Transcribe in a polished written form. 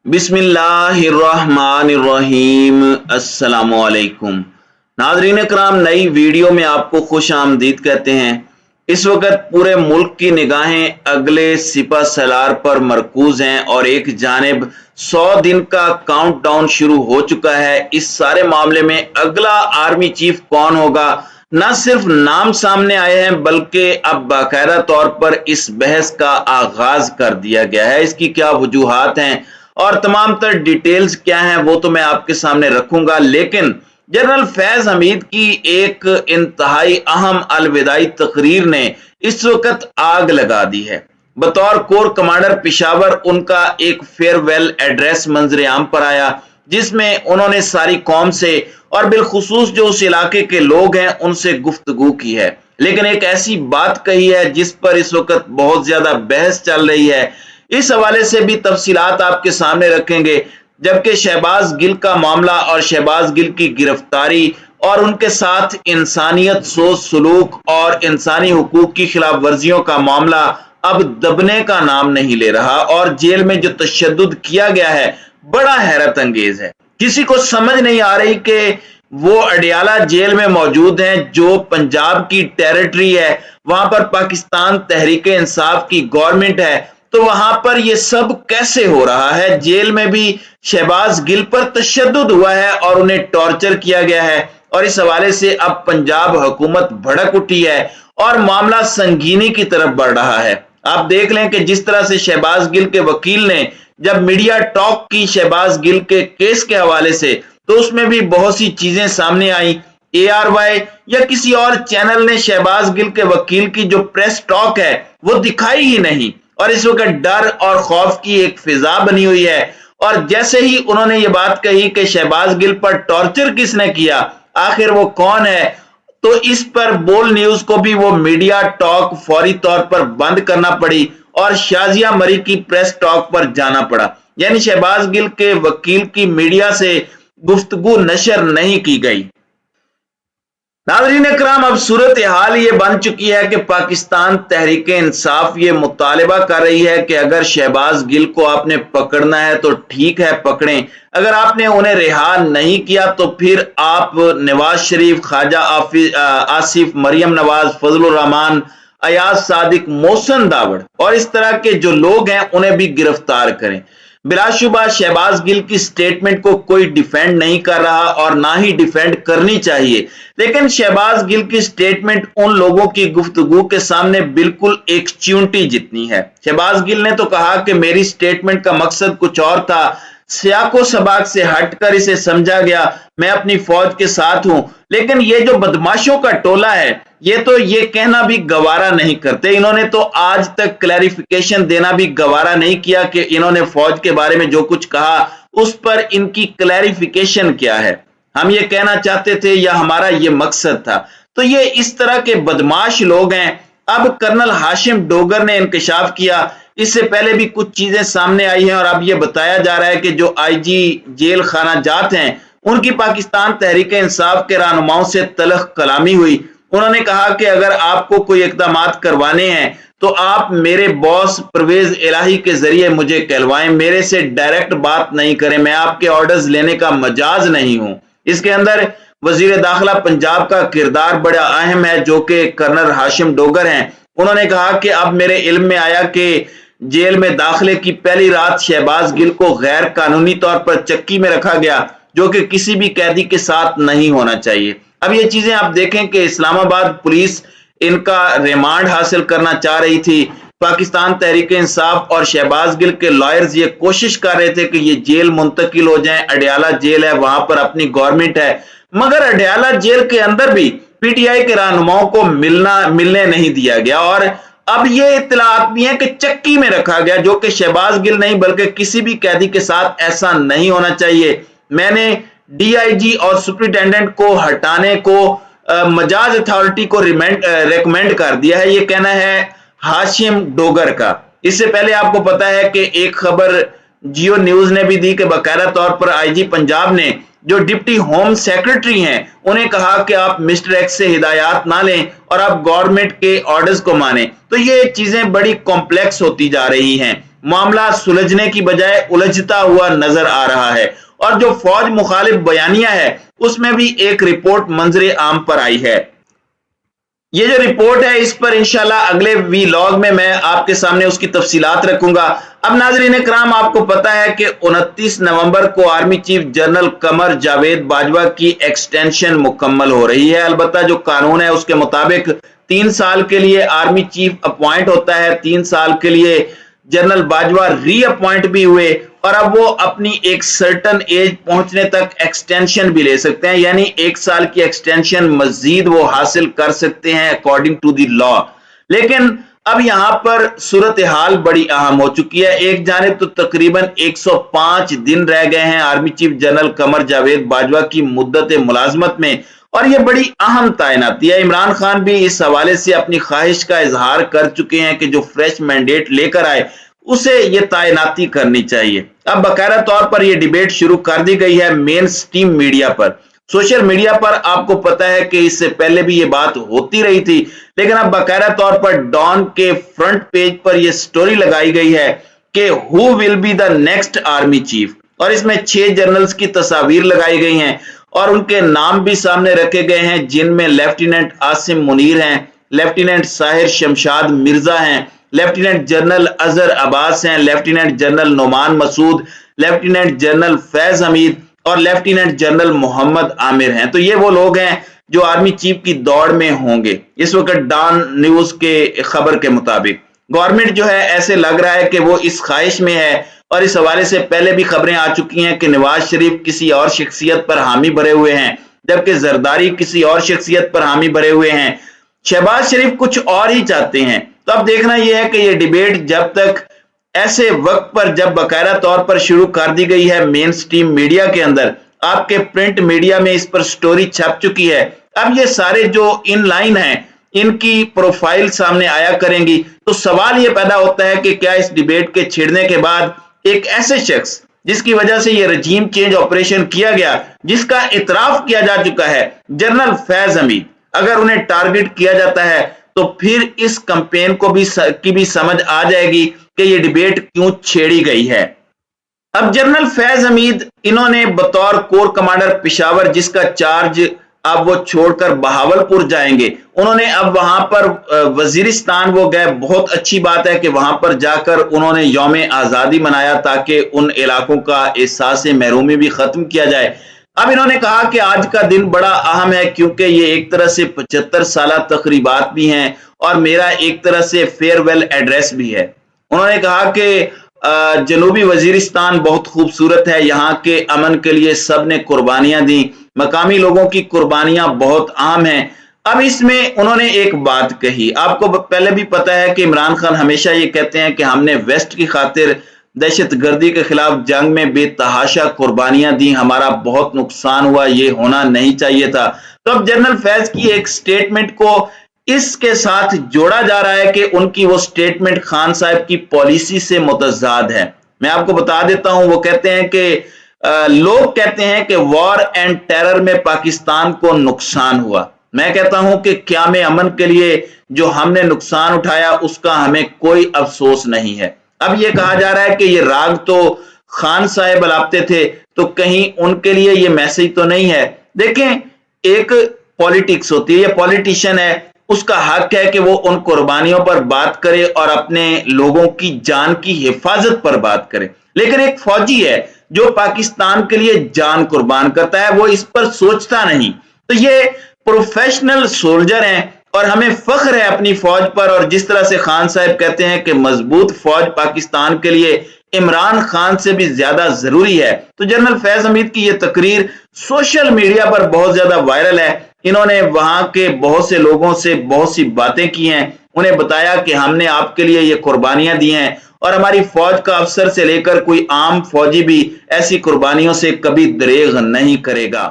बिस्मिल्लाहिर्रहमानिर्रहीम। अस्सलामुअलैकुम नाज़रीन कराम, नई वीडियो में आपको खुश आमदीद कहते हैं। इस वक्त पूरे मुल्क की निगाहें अगले सिपह सलार पर मरकूज हैं और एक जानिब 100 दिन का काउंटडाउन शुरू हो चुका है। इस सारे मामले में अगला आर्मी चीफ कौन होगा, न सिर्फ नाम सामने आए हैं बल्कि अब बाकायदा तौर पर इस बहस का आगाज कर दिया गया है। इसकी क्या वजूहात हैं और तमाम तर डिटेल्स क्या हैं वो तो मैं आपके सामने रखूंगा, लेकिन जनरल फैज हमीद की एक इंतहाई अहम अलविदाई तकरीर ने इस वक्त आग लगा दी है। बतौर कोर कमांडर पिशावर उनका एक फेयरवेल एड्रेस मंजर आम पर आया, जिसमें उन्होंने सारी कौम से और बिलखुसूस जो उस इलाके के लोग हैं उनसे गुफ्तगू की है। लेकिन एक ऐसी बात कही है जिस पर इस वक्त बहुत ज्यादा बहस चल रही है। इस हवाले से भी तफसीलात आपके सामने रखेंगे। जबकि शहबाज गिल का मामला और शहबाज गिल की गिरफ्तारी और उनके साथ इंसानियत सोच सलूक और इंसानी हुकूक की खिलाफ वर्जियों का मामला अब दबने का नाम नहीं ले रहा और जेल में जो तशद्दुद किया गया है बड़ा हैरत अंगेज है। किसी को समझ नहीं आ रही कि वो अडियाला जेल में मौजूद हैं जो पंजाब की टेरिटरी है, वहां पर पाकिस्तान तहरीक इंसाफ की गवर्नमेंट है, तो वहां पर ये सब कैसे हो रहा है। जेल में भी शहबाज गिल पर तशद्दुद हुआ है और उन्हें टॉर्चर किया गया है और इस हवाले से अब पंजाब हुकूमत भड़क उठी है और मामला संगीनी की तरफ बढ़ रहा है। आप देख लें कि जिस तरह से शहबाज गिल के वकील ने जब मीडिया टॉक की शहबाज गिल के केस के हवाले से, तो उसमें भी बहुत सी चीजें सामने आई। ARY या किसी और चैनल ने शहबाज गिल के वकील की जो प्रेस टॉक है वो दिखाई ही नहीं और इस वक्त डर और खौफ की एक फिजा बनी हुई है। और जैसे ही उन्होंने ये बात कही कि शहबाज गिल पर टॉर्चर किसने किया, आखिर वो कौन है, तो इस पर बोल न्यूज को भी वो मीडिया टॉक फौरी तौर पर बंद करना पड़ी और शाजिया मरी की प्रेस टॉक पर जाना पड़ा। यानी शहबाज गिल के वकील की मीडिया से गुफ्तगू नशर नहीं की गई। नाज़रीन इकराम, अब सूरत हाल ये बन चुकी है कि पाकिस्तान तहरीक इंसाफ ये मुतालिबा कर रही है कि अगर शहबाज गिल को आपने पकड़ना है तो ठीक है पकड़ें, अगर आपने उन्हें रिहा नहीं किया तो फिर आप नवाज शरीफ, ख्वाजा आसिफ, मरियम नवाज, फजलुर रहमान, अयाज सादिक, मोहसन दावड़ और इस तरह के जो लोग हैं उन्हें भी गिरफ्तार करें। बिलाशुबा शहबाज गिल की स्टेटमेंट को कोई डिफेंड नहीं कर रहा और ना ही डिफेंड करनी चाहिए, लेकिन शहबाज गिल की स्टेटमेंट उन लोगों की गुफ्तगू के सामने बिल्कुल एक चींटी जितनी है। शहबाज गिल ने तो कहा कि मेरी स्टेटमेंट का मकसद कुछ और था, सियाको सबाक से हटकर इसे समझा गया, मैं अपनी फौज के साथ हूं। लेकिन ये जो बदमाशों का टोला है ये तो ये कहना भी गवारा नहीं करते। इन्होंने तो आज तक क्लैरिफिकेशन देना भी गवारा नहीं किया कि इन्होंने फौज के बारे में जो कुछ कहा उस पर इनकी क्लैरिफिकेशन क्या है। हम ये कहना चाहते थे या हमारा ये मकसद था। तो ये इस तरह के बदमाश लोग हैं। अब कर्नल हाशिम डोगर ने इंकशाफ किया, इससे पहले भी कुछ चीजें सामने आई हैं और अब ये बताया जा रहा है कि जो IG जेल खाना जात हैं उनकी पाकिस्तान तहरीक इंसाफ के रहनुमाओं से तलख कलामी हुई। उन्होंने कहा कि अगर आपको कोई इकदाम करवाने हैं तो आप मेरे बॉस परवेज इलाही के जरिए मुझे कहलवाएं, मेरे से डायरेक्ट बात नहीं करें, मैं आपके ऑर्डर्स लेने का मजाज नहीं हूं। इसके अंदर वजीर दाखिला पंजाब का किरदार बड़ा अहम है जो कि कर्नल हाशिम डोगर हैं। उन्होंने कहा कि अब मेरे इल्म में आया कि जेल में दाखिले की पहली रात शहबाज गिल को गैर कानूनी तौर पर चक्की में रखा गया, जो कि किसी भी कैदी के साथ नहीं होना चाहिए। अब ये चीजें आप देखें कि इस्लामाबाद पुलिस इनका रिमांड हासिल करना चाह रही थी। पाकिस्तान तहरीक इंसाफ और शहबाज गिल के लॉयर्स ये कोशिश कर रहे थे कि ये जेल मुंतकिल हो जाए। अडियाला जेल है, वहां पर अपनी गवर्नमेंट है, मगर अडियाला जेल के अंदर भी PTI के रहनुमाओं को मिलने नहीं दिया गया और अब ये इत्तलात भी है कि चक्की में रखा गया, जो कि शहबाज गिल नहीं बल्कि किसी भी कैदी के साथ ऐसा नहीं होना चाहिए। मैंने DIG और सुप्रिटेंडेंट को हटाने को मजाज अथॉरिटी को रेकमेंड कर दिया है, ये कहना है हाशिम डोगर का। इससे पहले आपको पता है कि एक खबर जियो न्यूज ने भी दी कि बाकायदा तौर पर IG पंजाब ने जो डिप्टी होम सेक्रेटरी हैं उन्हें कहा कि आप मिस्टर एक्स से हिदायत ना लें और आप गवर्नमेंट के ऑर्डर्स को माने। तो ये चीजें बड़ी कॉम्प्लेक्स होती जा रही हैं। मामला सुलझने की बजाय उलझता हुआ नजर आ रहा है। और जो फौज मुखालिफ बयानिया है उसमें भी एक रिपोर्ट मंजरे आम पर आई है। ये जो रिपोर्ट है इस पर इंशाल्लाह अगले वीलॉग में मैं आपके सामने उसकी तफसीलात रखूंगा। अब नाज़रीन इकराम, आपको पता है कि 29 नवंबर को army chief general Qamar Javed Bajwa की एक्सटेंशन मुकम्मल हो रही है। अलबत्ता जो कानून है उसके मुताबिक 3 साल के लिए आर्मी चीफ अपॉइंट होता है, 3 साल के लिए जनरल बाजवा रीअपॉइंट भी हुए और अब वो अपनी एक सर्टन एज पहुंचने तक एक्सटेंशन भी ले सकते हैं, यानी 1 साल की एक्सटेंशन मजीद वो हासिल कर सकते हैं अकॉर्डिंग टू द लॉ। लेकिन अब यहां पर सूरत हाल बड़ी अहम हो चुकी है। एक जानिब तो तकरीबन 105 दिन रह गए हैं army chief general Qamar Javed Bajwa की मुद्दत मुलाजमत में, और यह बड़ी अहम तैनाती है। इमरान खान भी इस हवाले से अपनी ख्वाहिश का इजहार कर चुके हैं कि जो फ्रेश मैंडेट लेकर आए उसे यह तैनाती करनी चाहिए। अब बाकायदा तौर पर यह डिबेट शुरू कर दी गई है मेन स्ट्रीम मीडिया पर। सोशल मीडिया पर आपको पता है कि इससे पहले भी यह बात होती रही थी, लेकिन अब बाकायदा तौर पर डॉन के फ्रंट पेज पर यह स्टोरी लगाई गई है कि who will be the next army chief, और इसमें 6 जनरल्स की तस्वीर लगाई गई हैं और उनके नाम भी सामने रखे गए हैं, जिनमें लेफ्टिनेंट आसिम मुनीर हैं, लेफ्टिनेंट साहिर शमशाद मिर्जा हैं, लेफ्टिनेंट जनरल अजहर अब्बास हैं, lieutenant general Noman Masood, lieutenant general Faiz Hameed और लेफ्टिनेंट जनरल मोहम्मद आमिर हैं। तो ये वो लोग हैं जो आर्मी चीफ की दौड़ में होंगे। इस वक्त डॉन न्यूज के खबर के मुताबिक गवर्नमेंट जो है ऐसे लग रहा है कि वो इस ख्वाहिश में है, और इस हवाले से पहले भी खबरें आ चुकी हैं कि नवाज शरीफ किसी और शख्सियत पर हामी भरे हुए हैं, जबकि जरदारी किसी और शख्सियत पर हामी भरे हुए हैं, शहबाज शरीफ कुछ और ही चाहते हैं। तो अब देखना यह है कि यह डिबेट जब तक ऐसे वक्त पर जब बाकायदा तौर पर शुरू कर दी गई है मेन स्ट्रीम मीडिया के अंदर, आपके प्रिंट मीडिया में इस पर स्टोरी छप चुकी है, अब ये सारे जो इन लाइन हैं इनकी प्रोफाइल सामने आया करेंगी। तो सवाल ये पैदा होता है कि क्या इस डिबेट के छिड़ने के बाद एक ऐसे शख्स जिसकी वजह से ये रजीम चेंज ऑपरेशन किया गया, जिसका इतराफ किया जा चुका है, जनरल फैज हमीद, अगर उन्हें टारगेट किया जाता है तो फिर इस कैंपेन को भी समझ आ जाएगी कि ये डिबेट क्यों छेड़ी गई है। अब जनरल फैज हमीद, इन्होंने बतौर कोर कमांडर पेशावर, जिसका चार्ज अब वो छोड़कर बहावलपुर जाएंगे, उन्होंने अब वहां पर वजीरिस्तान वो गए। बहुत अच्छी बात है कि वहां पर जाकर उन्होंने यौम आजादी मनाया ताकि उन इलाकों का एहसास महरूमी भी खत्म किया जाए। अब इन्होंने कहा कि आज का दिन बड़ा अहम है क्योंकि ये एक तरह से 75 साल तकरीबात भी हैं और मेरा एक तरह से फेयरवेल एड्रेस भी है। उन्होंने कहा कि जनूबी वजीरिस्तान बहुत खूबसूरत है, यहाँ के अमन के लिए सब ने कुर्बानियां दी, मकामी लोगों की कुर्बानियां बहुत आम हैं। अब इसमें उन्होंने एक बात कही, आपको पहले भी पता है कि इमरान खान हमेशा ये कहते हैं कि हमने वेस्ट की खातिर दहशत गर्दी के खिलाफ जंग में बेतहाशा कुर्बानियां दी, हमारा बहुत नुकसान हुआ, ये होना नहीं चाहिए था। तो अब जनरल फैज की एक स्टेटमेंट को इसके साथ जोड़ा जा रहा है कि उनकी वो स्टेटमेंट खान साहब की पॉलिसी से मुतजाद है। मैं आपको बता देता हूं, वो कहते हैं कि लोग कहते हैं कि वॉर एंड टेरर में पाकिस्तान को नुकसान हुआ। मैं कहता हूं कि क़याम अमन के लिए जो हमने नुकसान उठाया उसका हमें कोई अफसोस नहीं है। अब ये कहा जा रहा है कि ये राग तो खान साहब अलापते थे, तो कहीं उनके लिए ये मैसेज तो नहीं है। देखें, एक पॉलिटिक्स होती है, ये पॉलिटिशियन है, उसका हक है कि वो उन कुर्बानियों पर बात करे और अपने लोगों की जान की हिफाजत पर बात करे। लेकिन एक फौजी है जो पाकिस्तान के लिए जान कुर्बान करता है, वो इस पर सोचता नहीं। तो ये प्रोफेशनल सोल्जर हैं और हमें फख्र है अपनी फौज पर। और जिस तरह से खान साहब कहते हैं कि मजबूत फौज पाकिस्तान के लिए इमरान खान से भी ज्यादा जरूरी है, तो जनरल फैज हमीद की यह तकरीर सोशल मीडिया पर बहुत ज्यादा वायरल है। इन्होंने वहां के बहुत से लोगों से बहुत सी बातें की हैं, उन्हें बताया कि हमने आपके लिए ये कुर्बानियां दी हैं और हमारी फौज का अफसर से लेकर कोई आम फौजी भी ऐसी कुर्बानियों से कभी दरेग नहीं करेगा।